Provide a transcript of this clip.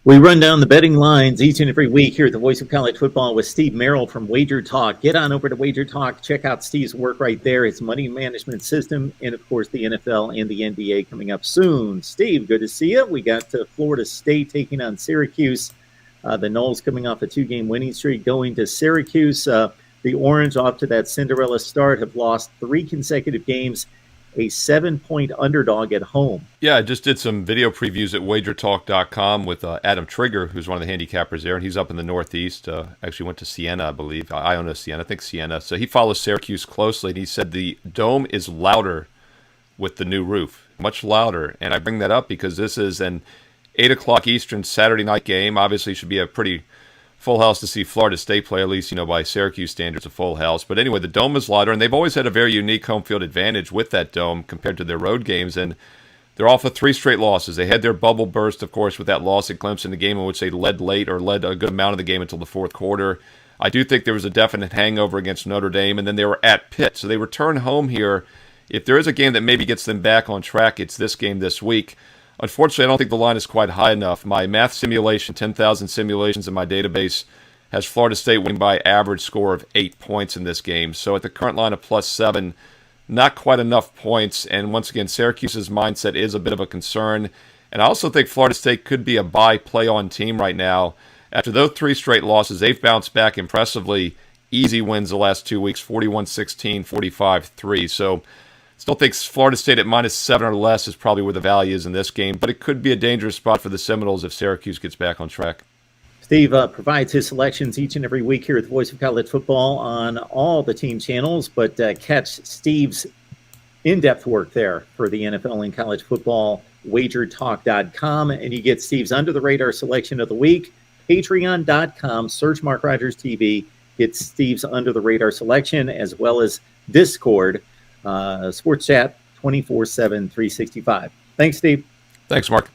We run down the betting lines each and every week here at the Voice of College Football with Steve Merrill from Wager Talk. Get on over to Wager Talk. Check out Steve's work right there. His money management system and, of course, the NFL and the NBA coming up soon. Steve, good to see you. We got Florida State taking on Syracuse. The Noles coming off a 2-game winning streak going to Syracuse. The Orange, off to that Cinderella start, have lost 3 consecutive games. A 7-point underdog at home. Yeah, I just did some video previews at wagertalk.com with Adam Trigger, who's one of the handicappers there, and he's up in the Northeast. Actually went to Siena, I believe. Iona, Siena, I think Siena. So he follows Syracuse closely, and he said the dome is louder with the new roof, much louder. And I bring that up because this is an 8 o'clock Eastern Saturday night game. Obviously, should be a pretty full house to see Florida State play, at least, by Syracuse standards, a full house. But anyway, the dome is louder, and they've always had a very unique home field advantage with that dome compared to their road games. And they're off of 3 straight losses. They had their bubble burst, of course, with that loss at Clemson, the game in which they led late or led a good amount of the game until the fourth quarter. I do think there was a definite hangover against Notre Dame, and then they were at Pitt. So they return home here. If there is a game that maybe gets them back on track, it's this game this week. Unfortunately, I don't think the line is quite high enough. My math simulation, 10,000 simulations in my database, has Florida State winning by average score of 8 points in this game. So at the current line of +7, not quite enough points. And once again, Syracuse's mindset is a bit of a concern. And I also think Florida State could be a bye play-on team right now. After those 3 straight losses, they've bounced back impressively. Easy wins the last 2 weeks, 41-16, 45-3. So still think Florida State at -7 or less is probably where the value is in this game, but it could be a dangerous spot for the Seminoles if Syracuse gets back on track. Steve provides his selections each and every week here at the Voice of College Football on all the team channels, but catch Steve's in-depth work there for the NFL and college football, wagertalk.com, and you get Steve's under-the-radar selection of the week, patreon.com, search MarkRogersTV, get Steve's under-the-radar selection, as well as Discord, Sports Chat 24/7, 365. Thanks, Steve. Thanks, Mark.